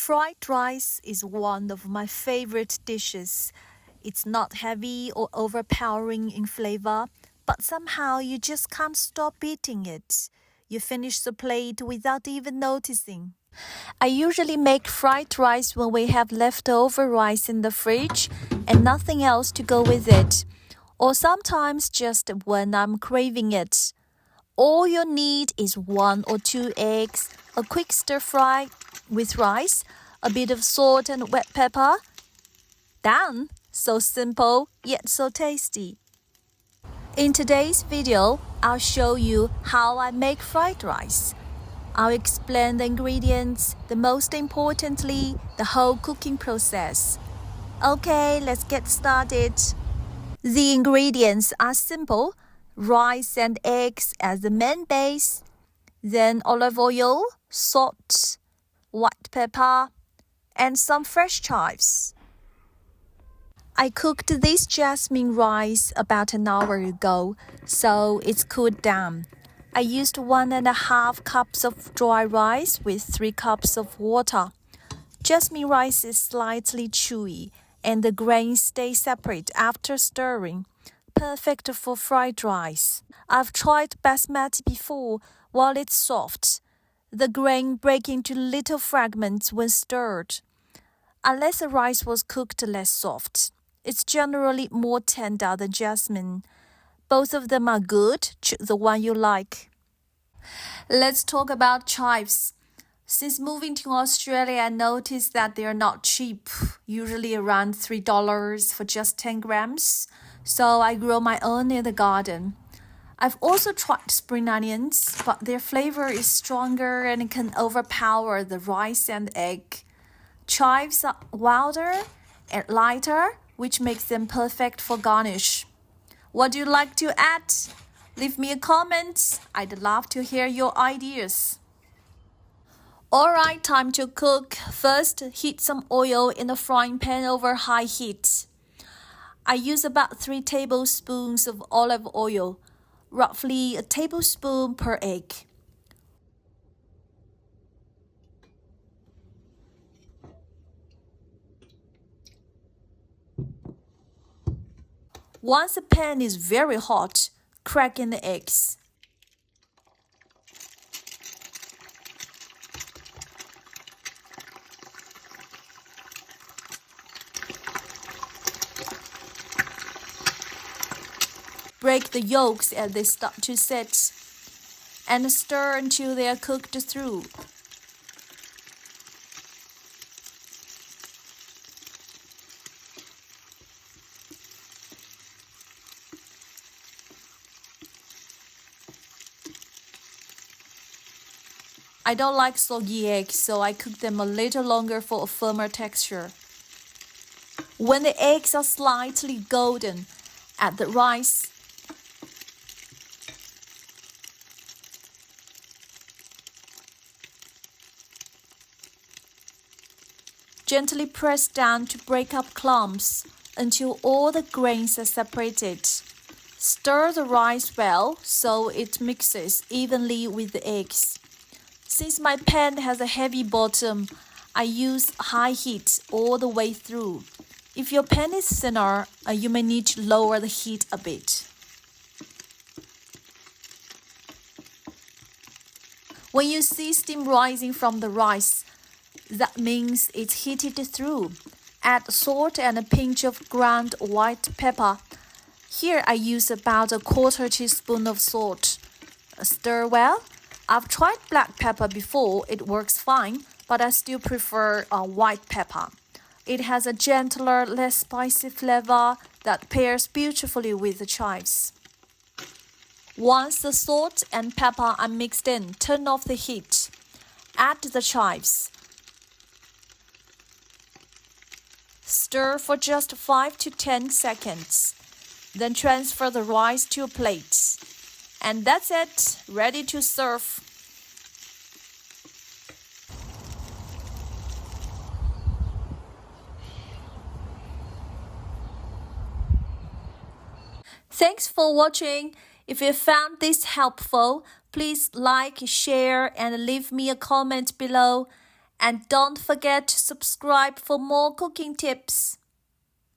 Fried rice is one of my favorite dishes. It's not heavy or overpowering in flavor, but somehow you just can't stop eating it. You finish the plate without even noticing. I usually make fried rice when we have leftover rice in the fridge and nothing else to go with it, or sometimes just when I'm craving it. All you need is 1 or 2 eggs, a quick stir fry with rice, a bit of salt and wet pepper. Done! So simple, yet so tasty. In today's video, I'll show you how I make fried rice. I'll explain the ingredients, the most importantly, the whole cooking process. Okay, let's get started. The ingredients are simple. Rice and eggs as the main base, then olive oil, salt, white pepper, and some fresh chives. I cooked this jasmine rice about an hour ago, so it's cooled down. I used 1.5 cups of dry rice with 3 cups of water. Jasmine rice is slightly chewy, and the grains stay separate after stirring. Perfect for fried rice. I've tried basmati before. While it's soft, the grain break into little fragments when stirred. Unless the rice was cooked less soft, it's generally more tender than jasmine. Both of them are good. Choose the one you like. Let's talk about chives. Since moving to Australia, I noticed that they are not cheap, usually around $3 for just 10 grams. So I grow my own in the garden. I've also tried spring onions, but their flavor is stronger and can overpower the rice and egg. Chives are wilder and lighter, which makes them perfect for garnish. What do you like to add? Leave me a comment. I'd love to hear your ideas. Alright, time to cook. First, heat some oil in a frying pan over high heat. I use about 3 tablespoons of olive oil, roughly a tablespoon per egg. Once the pan is very hot, crack in the eggs. Break the yolks as they start to set, and stir until they are cooked through. I don't like soggy eggs, so I cook them a little longer for a firmer texture. When the eggs are slightly golden, add the rice. Gently press down to break up clumps until all the grains are separated. Stir the rice well so it mixes evenly with the eggs. Since my pan has a heavy bottom, I use high heat all the way through. If your pan is thinner, you may need to lower the heat a bit. When you see steam rising from the rice, that means it's heated through. Add salt and a pinch of ground white pepper. Here I use about a 1/4 teaspoon of salt. Stir well. I've tried black pepper before, it works fine, but I still prefer white pepper. It has a gentler, less spicy flavor that pairs beautifully with the chives. Once the salt and pepper are mixed in, turn off the heat. Add the chives. Stir for just 5 to 10 seconds. Then transfer the rice to a plate. And that's it, ready to serve. Thanks for watching. If you found this helpful, please like, share, and leave me a comment below. And don't forget to subscribe for more cooking tips.